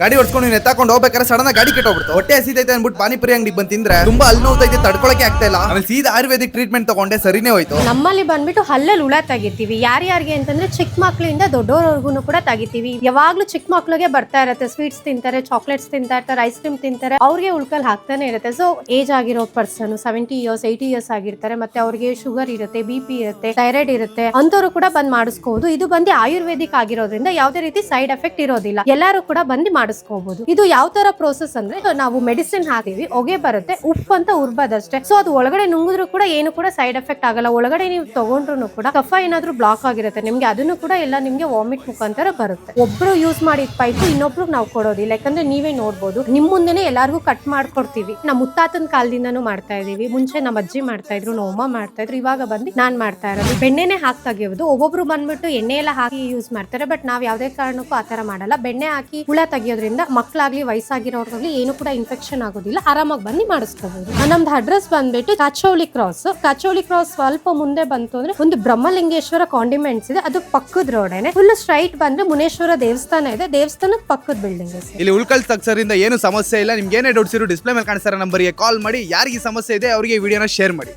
ಗಾಡಿ ಹೊಡ್ಸ್ಕೊಂಡು ನೀನು ಎತ್ತಾಕೊಂಡು ಹೋಗ್ಬೇಕಾದ್ರೆ ಸಡನ್ ಗಾಡಿ ಕೆಟ್ಟೋಗ್ಬಿಡ್ತು. ಹೊಟ್ಟೆ ಹಸಿದೈತೆ ಅನ್ಬಿಟ್ಟು ಪಾನಿಪುರಿ ಅಂಗಡಿಗೆ ಬಂದು ತಿಂದ್ರೆ ತುಂಬಾ ಹಲ್ಲು ನೋವ್ತೈತೆ, ತಡ್ಕೊಳಕ್ಕೆ ಆಗ್ತಾ ಇಲ್ಲ. ಆಮೇಲೆ ಸೀದಾ ಆಯುರ್ವೇದಿಕ್ ಟ್ರೀಟ್ಮೆಂಟ್ ತಗೊಂಡೆ, ಸರಿನೇ ಹೋಯ್ತು. ನಮ್ಮಲ್ಲಿ ಬಂದ್ಬಿಟ್ಟು ಹಲ್ಲಲ್ಲಿ ಹುಳ ತೆಗಿತೀವಿ. ಯಾರ್ಯಾರಿಗೆ ಅಂತಂದ್ರೆ ಚಿಕ್ಕ ಮಕ್ಳಿಂದ ದೊಡ್ಡವರೆಗೂ ಕೂಡ ತೆಗಿತೀವಿ. ಯಾವಾಗ್ಲೂ ಚಿಕ್ಕ ಮಕ್ಳಿಗೆ ಬರ್ತಾ ಇರುತ್ತೆ, ಸ್ವೀಟ್ಸ್ ತಿಂತಾರೆ, ಚಾಕ್ಲೇಟ್ಸ್ ತಿಂತಾ ಇರ್ತಾರೆ, ಐಸ್ ಕ್ರೀಮ್ ತಿಂತಾರೆ, ಅವ್ರಿಗೆ ಉಳ್ಕಲ್ ಹಾಕ್ತಾನೆ ಇರುತ್ತೆ. ಸೊ ಏಜ್ ಆಗಿರೋ ಪರ್ಸನ್ 70 ಇಯರ್ಸ್ 80 ಇಯರ್ಸ್ ಆಗಿರ್ತಾರೆ, ಮತ್ತೆ ಅವ್ರಿಗೆ ಶುಗರ್ ಇರುತ್ತೆ, BP ಇರುತ್ತೆ, ಥೈರಾಯ್ಡ್ ಇರುತ್ತೆ, ಅಂತವ್ರು ಕೂಡ ಬಂದ್ ಮಾಡಿಸ್ಕೋಬಹುದು. ಇದು ಬಂದು ಆಯುರ್ವೇದಿಕ್ ಆಗಿರೋದ್ರಿಂದ ಯಾವುದೇ ರೀತಿ ಸೈಡ್ ಎಫೆಕ್ಟ್ ಇರೋದಿಲ್ಲ, ಎಲ್ಲರೂ ಕೂಡ ಬಂದು ಮಾಡಿಸ್ಕೋಬಹುದು. ಇದು ಯಾವ ತರ ಪ್ರೋಸೆಸ್ ಅಂದ್ರೆ, ನಾವು ಮೆಡಿಸಿನ್ ಹಾಕ್ತೀವಿ, ಹೊಗೆ ಬರುತ್ತೆ, ಉಪ್ಪು ಅಂತ ಉರ್ಬದಷ್ಟೇ. ಸೊ ಅದು ಒಳಗಡೆ ನುಂಗಿದ್ರು ಕೂಡ ಏನು ಕೂಡ ಸೈಡ್ ಎಫೆಕ್ಟ್ ಆಗಲ್ಲ. ಒಳಗಡೆ ನೀವು ತಗೊಂಡ್ರು ಕೂಡ ಕಫ ಏನಾದ್ರೂ ಬ್ಲಾಕ್ ಆಗಿರುತ್ತೆ ನಿಮ್ಗೆ, ಅದನ್ನು ಕೂಡ ಎಲ್ಲ ನಿಮ್ಗೆ ವಾಮಿಟ್ ಮುಖಾಂತರ ಬರುತ್ತೆ. ಒಬ್ರು ಯೂಸ್ ಮಾಡಿದ ಪೈಪ್ ಇನ್ನೊಬ್ರು ನಾವು ಕೊಡೋದಿಲ್ಲ, ಯಾಕಂದ್ರೆ ನೀವೇ ನೋಡ್ಬೋದು, ನಿಮ್ ಮುಂದೆನೆ ಎಲ್ಲಾರ್ಗು ಕಟ್ ಮಾಡ್ಕೊಡ್ತೀವಿ. ನಮ್ಮ ಮುತ್ತಾತನ ಕಾಲದಿಂದನೂ ಮಾಡ್ತಾ ಇದೀವಿ. ಮುಂಚೆ ನಮ್ಮ ಅಜ್ಜಿ ಮಾಡ್ತಾ ಇದ್ರು, ನಮ್ಮ ಅಮ್ಮ ಮಾಡ್ತಾ ಇದ್ರು, ಇವಾಗ ಬಂದು ನಾನ್ ಮಾಡ್ತಾ ಇರೋದು. ಬೆಣ್ಣೆನೆ ಹಾಕಿ ತೆಗಿಯೋದು. ಒಬ್ಬೊಬ್ರು ಬಂದ್ಬಿಟ್ಟು ಎಣ್ಣೆ ಎಲ್ಲ ಹಾಕಿ ಯೂಸ್ ಮಾಡ್ತಾರೆ, ಬಟ್ ನಾವ್ ಯಾವ್ದೇ ಕಾರಣಕ್ಕೂ ಆತರ ಮಾಡಲ್ಲ. ಬೆಣ್ಣೆ ಹಾಕಿ ಹುಳ ತೆಗಿಯೋದ್ರಿಂದ ಮಕ್ಳಾಗ್ಲಿ ವಯಸ್ಸಾಗಿರೋರ್ಗಾಗ್ಲಿ ಏನು ಕೂಡ ಇನ್ಫೆಕ್ಷನ್ ಆಗೋದಿಲ್ಲ, ಆರಾಮಾಗಿ ಬಂದು ಮಾಡಿಸ್ಕೋಬಹುದು. ನಮ್ದು ಅಡ್ರೆಸ್ ಬಂದ್ಬಿಟ್ಟು ಕಾಚೋಳಿ ಕ್ರಾಸ್ ಸ್ವಲ್ಪ ಮುಂದೆ ಬಂತು ಅಂದ್ರೆ ಒಂದು ಬ್ರಹ್ಮಲಿಂಗೇಶ್ವರ ಕಾಂಡಿಮೆಂಟ್ಸ್ ಇದೆ, ಅದು ಪಕ್ಕದ ರೋಡೇನೆ. ಫುಲ್ ಸ್ಟ್ರೈಟ್ ಬಂದ್ರೆ ಮುನೇಶ್ವರ ದೇವಸ್ಥಾನ ಇದೆ, ದೇವಸ್ಥಾನದ ಪಕ್ಕದ ಬಿಲ್ಡಿಂಗ್. ಇಲ್ಲಿ ಉಳ್ಕಲ್ ತಗ್ಸರಿಂದ ಏನು ಸಮಸ್ಯೆ ಇಲ್ಲ. ನಿಮ್ಗೆ ಏನೇ ಡೌಟ್ಸ್ ಇರೋ ಡಿಸ್ಪ್ಲೇ ಮೇಲೆ ಕಾಣಿಸ್ತಾರ ನಂಬರ್ಗೆ ಕಾಲ್ ಮಾಡಿ. ಯಾರಿಗೆ ಸಮಸ್ಯೆ ಇದೆ ಅವರಿಗೆ ವಿಡಿಯೋನ ಶೇರ್ ಮಾಡಿ.